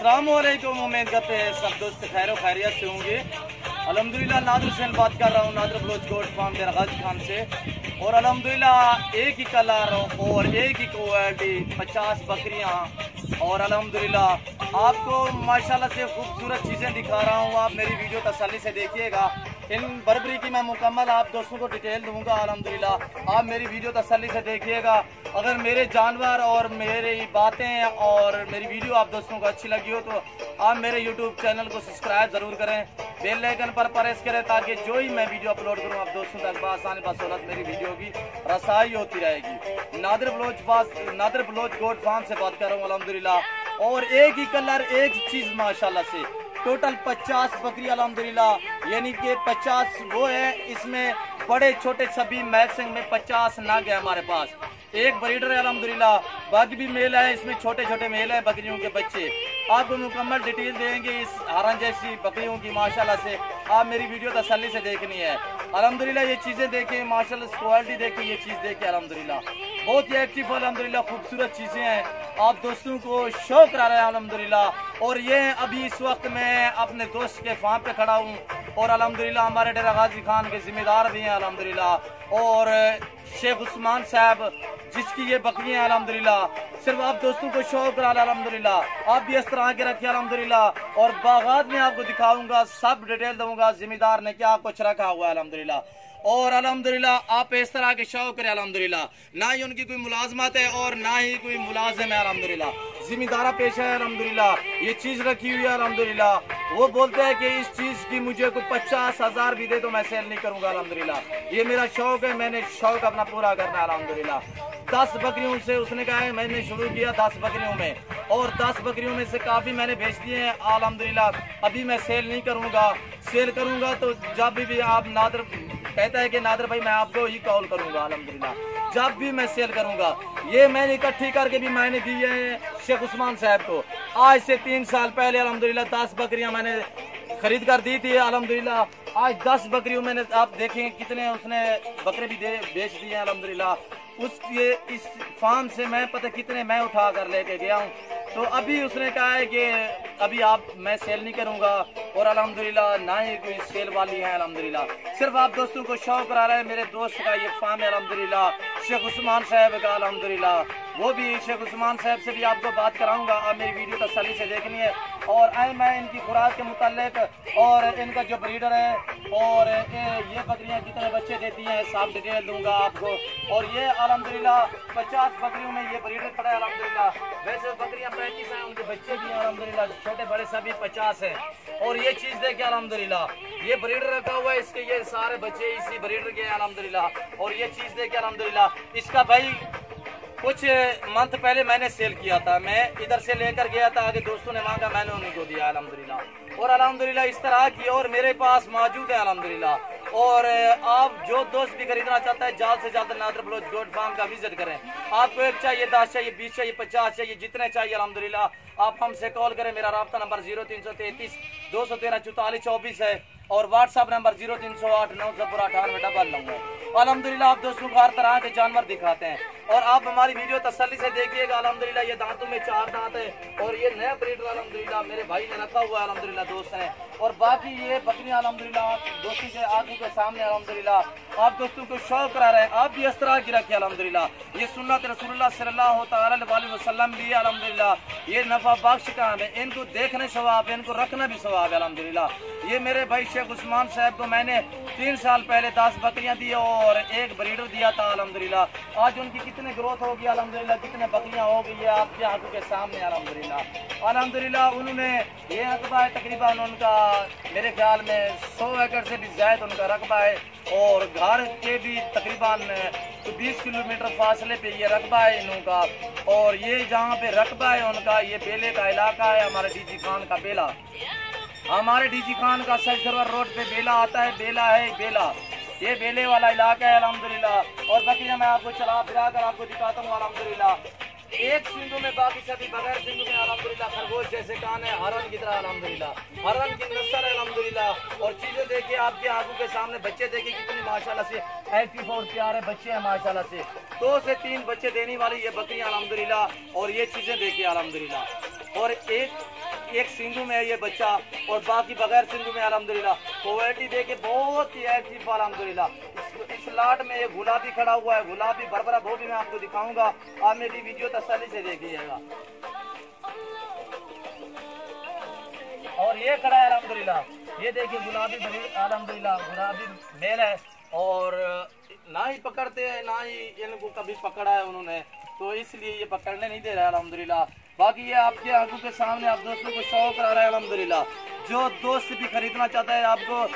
अस्सलाम वालेकुम। उम्मीद करते हैं सब दोस्त खैर व खैरियत से होंगे। अल्हम्दुलिल्लाह नादिर हुसैन बात कर रहा हूँ, नादिर बलोच गोट फार्म देरगाजी खान से। और अल्हम्दुलिल्लाह एक ही कलर और एक ही क्वालिटी 50 बकरियाँ। और अल्हम्दुलिल्लाह आपको माशाल्लाह से खूबसूरत चीज़ें दिखा रहा हूँ, आप मेरी वीडियो तसल्ली से देखिएगा। इन बर्बरी की मैं मुकम्मल आप दोस्तों को डिटेल दूंगा। अल्हम्दुलिल्लाह आप मेरी वीडियो तसल्ली से देखिएगा। अगर मेरे जानवर और मेरी बातें और मेरी वीडियो आप दोस्तों को अच्छी लगी हो तो आप मेरे यूट्यूब चैनल को सब्सक्राइब ज़रूर करें, बेल आइकन पर प्रेस करें ताकि जो ही मैं वीडियो अपलोड करूं आप दोस्तों तक आसानी बसौलत मेरी वीडियो की रसाई होती रहेगी। नादिर बलोच गोट फार्म से बात कर रहा हूँ अल्हम्दुलिल्लाह। और एक ही कलर एक चीज़ माशाल्लाह से टोटल 50 बकरी अल्हम्दुलिल्लाह, यानी कि 50 वो है, इसमें बड़े छोटे सभी मैक्सिमम में 50 नाग है हमारे पास। एक ब्रीडर है अल्हम्दुलिल्लाह, बाकी भी मेल है, इसमें छोटे छोटे मेल है बकरियों के बच्चे। आपको मुकम्मल डिटेल देंगे इस हरन जैसी बकरियों की माशाल्लाह से। आप मेरी वीडियो तसल्ली से देखनी है अल्हम्दुलिल्लाह। ये चीज़ें देखें माशाल्लाह, क्वालिटी देखें, ये चीज़ देखें अल्हम्दुलिल्लाह। बहुत ही एक्टिव अल्हम्दुलिल्लाह, खूबसूरत चीज़ें हैं, आप दोस्तों को शौक करा रहे हैं अल्हम्दुलिल्लाह। और ये अभी इस वक्त मैं अपने दोस्त के फार्म पे खड़ा हूँ और अल्हम्दुलिल्लाह हमारे डेरा गाजी खान के जिम्मेदार भी हैं अल्हम्दुलिल्लाह। और शेख उस्मान साहब जिसकी ये बकरियां हैं अल्हम्दुलिल्लाह, सिर्फ आप दोस्तों को शौक करा अल्हम्दुलिल्लाह। आप भी इस तरह के रखे अल्हम्दुलिल्लाह। और बागात में आपको दिखाऊंगा, सब डिटेल दूंगा जिम्मेदार ने क्या कुछ रखा हुआ है अल्हम्दुलिल्लाह। और अल्हम्दुलिल्लाह आप इस तरह के शौक करें अल्हम्दुलिल्लाह। ना ही उनकी कोई मुलाजमत है और ना ही कोई मुलाजिम है अल्हम्दुलिल्लाह, जिम्मेदारा पेशा है अल्हम्दुलिल्लाह। ये चीज़ रखी हुई है अल्हम्दुलिल्लाह। वो बोलते हैं कि इस चीज़ की मुझे कोई 50,000 भी दे तो मैं सेल नहीं करूँगा अल्हम्दुलिल्लाह। ये मेरा शौक है, मैंने शौक अपना पूरा करना है अल्हम्दुलिल्लाह। 10 बकरियों से उसने कहा है, मैंने शुरू किया 10 बकरियों में, और 10 बकरियों में से काफ़ी मैंने बेच दिए हैं अल्हम्दुलिल्लाह। अभी मैं सेल नहीं करूँगा, सेल करूँगा तो जब भी आप नादिर कहता है कि नादिर भाई मैं आपको ही कॉल करूँगा अल्हम्दुलिल्लाह, जब भी मैं सेल करूँगा। ये मैंने इकट्ठी करके भी मैंने दी है शेख उस्मान साहब को। आज से 3 साल पहले अल्हम्दुलिल्लाह 10 बकरियाँ मैंने खरीद कर दी थी अल्हम्दुलिल्लाह। आज 10 बकरियों मैंने, आप देखें कितने उसने बकरे भी बेच दिए हैं अल्हम्दुलिल्लाह। इस फार्म से मैं पता कितने मैं उठा कर लेके गया हूँ। तो अभी उसने कहा है कि अभी मैं सेल नहीं करूँगा। और अल्हम्दुलिल्लाह ना ही कोई सेल वाली है अल्हम्दुलिल्लाह, सिर्फ आप दोस्तों को शौक करा रहे हैं। मेरे दोस्त का ये फार्म है अल्हम्दुलिल्लाह, शेख उस्मान साहब का अल्हम्दुलिल्लाह। वो भी शेख उस्मान साहब से भी आपको बात कराऊंगा, आप मेरी वीडियो तसल्ली से देखनी है। और मैं इनकी खुराक के मुतालिक और इनका जो ब्रीडर है और ये बकरियां कितने बच्चे देती हैं सब डिटेल दूंगा आपको। और ये अल्हम्दुलिल्लाह 50 बकरियों में ये ब्रीडर खड़ा है अल्हम्दुलिल्लाह। वैसे बकरियां 35 हैं, उनके बच्चे भी हैं अल्हम्दुलिल्लाह, छोटे बड़े सभी 50 हैं। और ये चीज़ देखिए अल्हम्दुलिल्लाह, ये ब्रीडर रखा हुआ है, इसके ये सारे बच्चे इसी ब्रीडर के हैं अल्हम्दुलिल्लाह। और ये चीज़ देखिए अल्हम्दुलिल्लाह, इसका भाई कुछ मंथ पहले मैंने सेल किया था, मैं इधर से लेकर गया था, आगे दोस्तों ने मांगा, मैंने उनको दिया अल्हम्दुलिल्लाह। और अल्हम्दुलिल्लाह इस तरह की और मेरे पास मौजूद है अल्हम्दुलिल्लाह। और आप जो दोस्त भी खरीदना चाहता है जल्द से जल्द नादिर बलोच गोट फार्म का विजिट करें। आपको 1 चाहिए, 10 चाहिए, 20 चाहिए, 50 चाहिए, जितने चाहिए अल्हम्दुलिल्लाह आप हमसे कॉल करें। मेरा राब्ता नंबर 0333 213 44 24 है और व्हाट्सअप नंबर 0308 998 है अल्हम्दुलिल्लाह। आप दोस्तों को हर तरह के जानवर दिखाते हैं और आप हमारी वीडियो तसल्ली से देखिएगा अल्हम्दुलिल्लाह। ये दांतों में 4 दांत है और ये नया ब्रीडर अल्हम्दुलिल्लाह मेरे भाई ने रखा हुआ है अल्हम्दुलिल्लाह, दोस्त ने। और बाकी ये बकरियां अल्हम्दुलिल्लाह दोस्तों के आंखों के सामने अल्हम्दुलिल्लाह आप दोस्तों को शौक करा रहे हैं। आप भी इस तरह की रखिए अल्हम्दुलिल्लाह। ये सुन्नत रसूलुल्लाह सल्लल्लाहु अलैहि वसल्लम भी है अल्हम्दुलिल्लाह। ये नफा बख्श काम है, इनको देखने सवाब है, इनको रखना भी सवाब है अल्हम्दुलिल्लाह। ये मेरे भाई शेख उस्मान साहब को मैंने 3 साल पहले 10 बकरियां दी और एक ब्रीडर दिया था अल्हम्दुलिल्लाह। आज उनकी कितनी ग्रोथ होगी अल्हम्दुलिल्लाह, कितने बकरियां हो गई है आपके आंखों के सामने अल्हम्दुलिल्लाह। अल्हम्दुलिल्लाह उन्होंने ये रकबा है तकरीबन उनका मेरे ख्याल में 100 एकड़ से भी ज़्यादा उनका रकबा है। और घर के भी तकरीबन 20 किलोमीटर फासले पे ये रकबा है इनका। और ये जहाँ पे रकबा है उनका, ये बेले का इलाका है, हमारे डीजी खान का बेला, हमारे डीजी खान का सच सरवर रोड पे बेला आता है, बेला है बेला, ये बेले वाला इलाका है अल्हम्दुलिल्लाह। और बकरियां मैं आपको चला फिरा कर आपको दिखाता हूँ अल्हम्दुलिल्लाह। एक सिंधु में, बाकी सभी बगैर सिंधु में अल्हम्दुलिल्लाह खरगोश जैसे कान है, हरन की तरह अल्हम्दुलिल्लाह, हरन की नस्ल है अल्हम्दुलिल्लाह। और चीज़ें देखिए आपके आंखों के सामने, बच्चे देखिए कितनी माशाल्लाह से एक्टिव और प्यारे बच्चे हैं माशाल्लाह से। 2 से 3 बच्चे देने वाली ये बकरियां अल्हम्दुलिल्लाह। और ये चीज़ें देखिए अल्हम्दुलिल्लाह। और एक एक सिंधु में है ये बच्चा और बाकी बगैर सिंधु में अल्हम्दुलिल्लाह। क्वालिटी देखे बहुत ही एक्टिव अल्हम्दुलिल्लाह। इस लाट में ये गुलाबी खड़ा हुआ है, गुलाबी बरबरा वो भी मैं आपको दिखाऊंगा, आप मेरी वीडियो तसल्ली से देखिएगा। और ये खड़ा है अल्हम्दुलिल्लाह, ये देखिए गुलाबी अल्हम्दुलिल्लाह गुलाबी मेल है और ना ही पकड़ते हैं ना ही इनको कभी पकड़ा है उन्होंने, तो इसलिए ये पकड़ने नहीं दे रहा है अल्हम्दुलिल्लाह। बाकी ये आपके आंखों के सामने आप दोस्तों को शौक करा रहा है अल्हम्दुलिल्लाह। जो दोस्त भी खरीदना चाहता है, आपको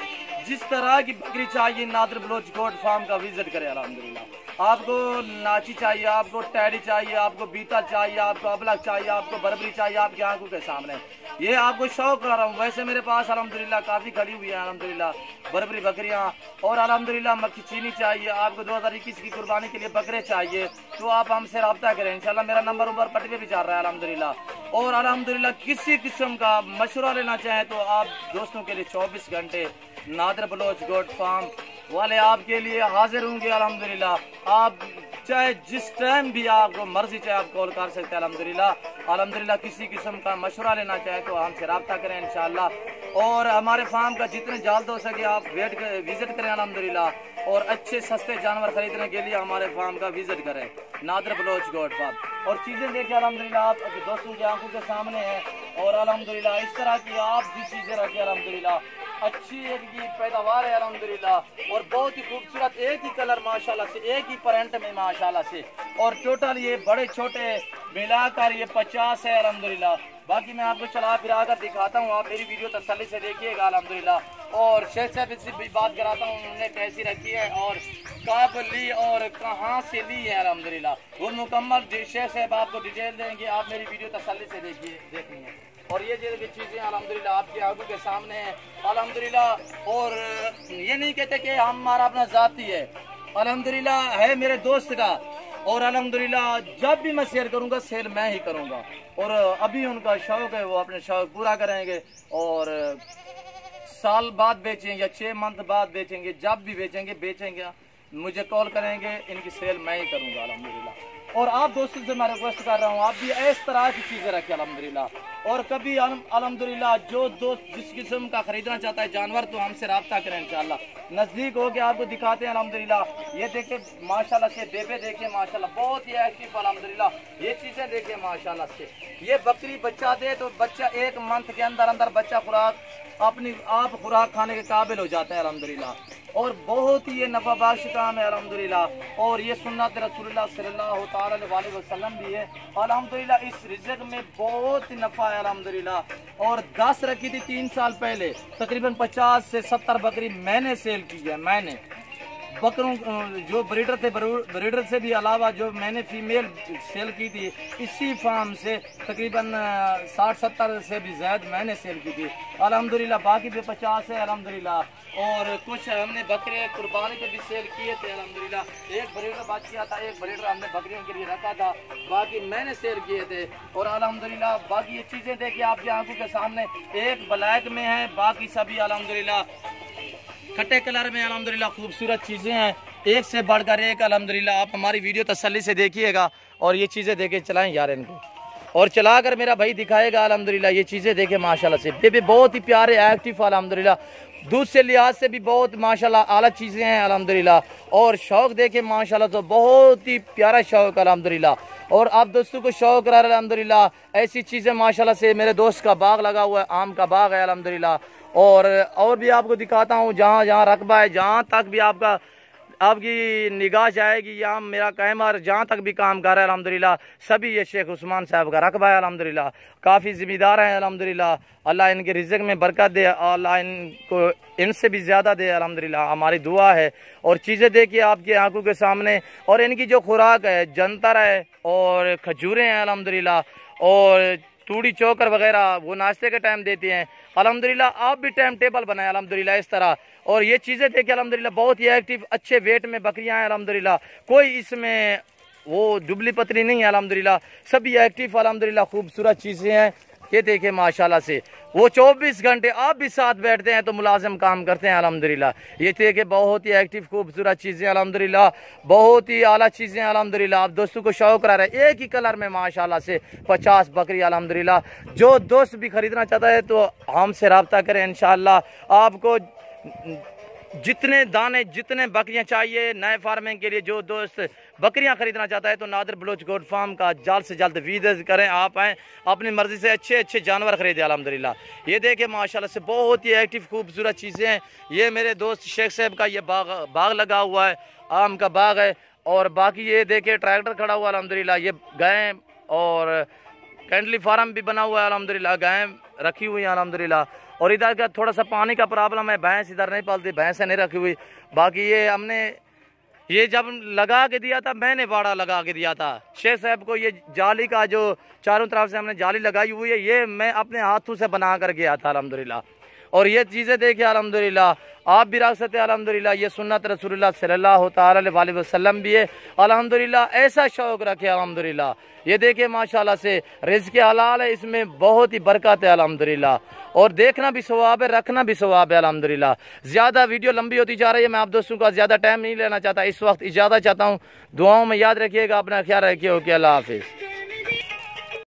जिस तरह की बकरी चाहिए नादिर बलोच गोट फार्म का विजिट करें अल्हम्दुलिल्लाह। आपको नाची चाहिए, आपको टैडी चाहिए, आपको बीता चाहिए, आपको अबलग चाहिए, आपको बरबरी चाहिए, आपकी आंखों के सामने ये आपको शौक करा रहा हूँ। वैसे मेरे पास अल्हम्दुलिल्लाह काफ़ी खड़ी हुई है अल्हम्दुलिल्लाह बरबरी बकरियाँ और अल्हम्दुलिल्लाह मक्खी चीनी चाहिए, आपको 2021 की कुर्बानी के लिए बकरे चाहिए तो आप हमसे रब्ता करें इंशाल्लाह। मेरा नंबर पट पे भी चल रहा है अल्हम्दुलिल्लाह। और अल्हम्दुलिल्लाह किसी किस्म का मशवरा लेना चाहें तो आप दोस्तों के लिए 24 घंटे नादिर बलोच गोट फार्म वाले आपके लिए हाजिर होंगे अल्हम्दुलिल्लाह। आप चाहे जिस टाइम भी आपको मर्जी चाहे आप कॉल कर सकते हैं अल्हम्दुलिल्लाह। अल्हम्दुलिल्लाह किसी किस्म का मशवरा लेना चाहे तो हमसे रब्ता करें इंशाल्लाह। और हमारे फार्म का जितने जल्द हो सके आप विजिट करें अल्हम्दुलिल्लाह। और अच्छे सस्ते जानवर खरीदने के लिए हमारे फार्म का विजिट करें नादिर बलोच गोट फार्म। और चीज़ें देखिए अल्हम्दुलिल्लाह आप दोस्तों की आंखों के सामने है और अल्हम्दुलिल्लाह इस तरह की आप भी चीज़ें रखें अल्हम्दुलिल्लाह। अच्छी एक की पैदावार है अल्हम्दुलिल्लाह और बहुत ही खूबसूरत एक ही कलर माशाल्लाह से, एक ही प्रिंट में माशाल्लाह से। और टोटल ये बड़े छोटे मिलाकर ये 50 है अल्हम्दुलिल्लाह। बाकी मैं आपको चला फिरा कर दिखाता हूँ, आप मेरी वीडियो तसल्ली से देखिएगा अल्हम्दुलिल्लाह। और शेख साहब से भी बात कराता हूँ उन्होंने कैसी रखी है और कब ली और कहाँ से ली है अल्हम्दुलिल्लाह। वो मुकम्मल शेख साहब आपको डिटेल देंगे, आप मेरी वीडियो तसल्ली से देखनी है। और ये जो चीज़ें अल्हम्दुलिल्लाह आपके आंखों के सामने हैं अल्हम्दुलिल्लाह। और ये नहीं कहते कि हमारा अपना ज़ाती है, अल्हम्दुलिल्लाह है मेरे दोस्त का। और अल्हम्दुलिल्लाह जब भी मैं शेयर करूंगा सेल मैं ही करूंगा। और अभी उनका शौक है, वो अपने शौक पूरा करेंगे और साल बाद बेचेंगे या 6 मंथ बाद बेचेंगे, जब भी बेचेंगे मुझे कॉल करेंगे, इनकी सेल मैं ही करूंगा अल्हम्दुलिल्लाह। और आप दोस्तों से मैं रिक्वेस्ट कर रहा हूँ आप भी इस तरह की चीज़ें रखें अल्हम्दुलिल्लाह। और कभी अल्हम्दुलिल्लाह जो दोस्त जिस किस्म का खरीदना चाहता है जानवर तो हमसे रब्ता करें इंशाल्लाह। नज़दीक हो के आपको दिखाते हैं अल्हम्दुलिल्लाह। ये देखे माशाल्लाह से बेबे देखे माशाल्लाह बहुत ही एक्टिव अल्हम्दुलिल्लाह। ये चीज़ें देखे माशाल्लाह से, ये बकरी बच्चा दे तो बच्चा 1 मंथ के अंदर बच्चा खुराक अपनी आप खुराक खाने के काबिल हो जाता है अल्हम्दुलिल्लाह। और बहुत ही ये नफ़ा बख्श काम है अल्हम्दुलिल्लाह। और ये सुन्नत रसूलुल्लाह सल्लल्लाहु अलैहि वसल्लम भी है अल्हम्दुलिल्लाह। इस रिज़्क़ में बहुत ही नफ़ा है अल्हम्दुलिल्लाह। और 10 रखी थी 3 साल पहले, तकरीबन 50 से 70 बकरी मैंने सेल की है। मैंने बकरों जो ब्रीडर थे, ब्रीडर से भी अलावा जो मैंने फीमेल सेल की थी इसी फार्म से तकरीबन 60-70 से भी ज़्यादा मैंने सेल की थी अल्हम्दुलिल्लाह। बाकी भी 50 है अल्हम्दुलिल्लाह। और कुछ हमने बकरे कुर्बानी के भी सेल किए थे अल्हम्दुलिल्लाह। एक ब्रीडर बच गया था, एक ब्रीडर हमने बकरियों के लिए रखा था, बाकी मैंने सेल किए थे। और अल्हम्दुलिल्लाह बाकी ये चीज़ें देखिए आपकी आंखों के सामने, एक ब्लैक में है, बाकी सभी अल्हम्दुलिल्लाह खट्टे कलर में अल्हम्दुलिल्लाह खूबसूरत चीज़ें हैं, एक से बढ़कर एक अल्हम्दुलिल्लाह। आप हमारी वीडियो तसल्ली से देखिएगा और ये चीज़ें देखे चलाएं यार इनको, और चला कर मेरा भाई दिखाएगा अल्हम्दुलिल्लाह। ये चीज़ें देखे माशाल्लाह से, बेबी बहुत ही प्यारे एक्टिव अल्हम्दुलिल्लाह। दूध से लिहाज से भी बहुत माशाल्लाह आला चीज़ें हैं अल्हम्दुलिल्लाह। और शौक देखे माशाल्लाह तो बहुत ही प्यारा शौक अल्हम्दुलिल्लाह। और आप दोस्तों को शौक रहा अल्हम्दुलिल्लाह ऐसी चीज़ें माशाल्लाह से। मेरे दोस्त का बाग लगा हुआ है, आम का बाग है अल्हम्दुलिल्लाह। और भी आपको दिखाता हूँ जहाँ जहाँ रकबा है, जहाँ तक भी आपकी निगाह जाएगी या मेरा कैमर जहाँ तक भी काम कर रहा है अल्हम्दुलिल्लाह, सभी ये शेख उस्मान साहब का रकबा है अल्हम्दुलिल्लाह। काफ़ी ज़िम्मेदार हैं अल्हम्दुलिल्लाह। अल्लाह इनके रिज़्क़ में बरकत दे, अल्लाह इनको इनसे भी ज़्यादा दे अल्हम्दुलिल्लाह, हमारी दुआ है। और चीज़ें देखिए आपकी आंखों के सामने, और इनकी जो खुराक है जंतर है और खजूरें हैं अल्हम्दुलिल्लाह, और तूड़ी चोकर वगैरह वो नाश्ते के टाइम देते हैं अल्हम्दुलिल्लाह। आप भी टाइम टेबल बनाए अल्हम्दुलिल्लाह इस तरह। और ये चीज़ें देखिए अल्हम्दुलिल्लाह बहुत ही एक्टिव अच्छे वेट में बकरियां हैं अल्हम्दुलिल्लाह। कोई इसमें वो दुबली पतली नहीं है अल्हम्दुलिल्लाह, सभी एक्टिव अल्हम्दुलिल्लाह खूबसूरत चीज़ें हैं। ये देखे माशाल्लाह से वो 24 घंटे आप भी साथ बैठते हैं तो मुलाजिम काम करते हैं अल्हम्दुलिल्लाह। ये देखे बहुत ही एक्टिव खूबसूरत चीज़ें अल्हम्दुलिल्लाह, बहुत ही आला चीज़ें अल्हम्दुलिल्लाह। आप दोस्तों को शौक रहा है एक ही कलर में माशाल्लाह से 50 बकरी अल्हम्दुलिल्लाह। जो दोस्त भी खरीदना चाहता है तो हमसे रब्ता करें, इंशाअल्लाह आपको जितने दाने जितने बकरियां चाहिए नए फार्मिंग के लिए। जो दोस्त बकरियां खरीदना चाहता है तो नादिर बलोच गोट फार्म का जल्द से जल्द विजिट करें। आप आएँ अपनी मर्जी से अच्छे अच्छे जानवर खरीदे अल्हम्दुलिल्लाह। ये देखें माशाल्लाह से बहुत ही एक्टिव खूबसूरत चीज़ें हैं। ये मेरे दोस्त शेख साहब का ये बाग लगा हुआ है, आम का बाग है। और बाकी ये देखे ट्रैक्टर खड़ा हुआ अल्हम्दुलिल्लाह। ये गाय और कैंडली फार्म भी बना हुआ है अल्हम्दुलिल्लाह, गाय रखी हुई है अल्हम्दुलिल्लाह। और इधर का थोड़ा सा पानी का प्रॉब्लम है, भैंस इधर नहीं पालती, भैंसें नहीं रखी हुई। बाकी ये हमने ये जब लगा के दिया था, मैंने बाड़ा लगा के दिया था शेख साहब को। ये जाली का जो चारों तरफ से हमने जाली लगाई हुई है, ये मैं अपने हाथों से बना कर गया था अल्हम्दुलिल्लाह। और ये चीज़ें देखिए अल्हम्दुलिल्लाह आप भी रख सकते हैं अल्हम्दुलिल्लाह। ये सुन्नत रसूलुल्लाह सल्लल्लाहु तआला अलैहि वसल्लम भी है अल्हम्दुलिल्लाह। ऐसा शौक़ रखे अल्हम्दुलिल्लाह। ये देखिए माशाल्लाह से रिज़्क़ हलाल है, इसमें बहुत ही बरकत है अल्हम्दुलिल्लाह। और देखना भी सवाब है, रखना भी सवाब है अल्हम्दुलिल्लाह। ज़्यादा वीडियो लंबी होती जा रही है, मैं आप दोस्तों का ज़्यादा टाइम नहीं लेना चाहता, इस वक्त इजाज़त चाहता हूँ। दुआओं में याद रखिएगा, अपना ख्याल रखिए। ओके, अल्लाह हाफिज़।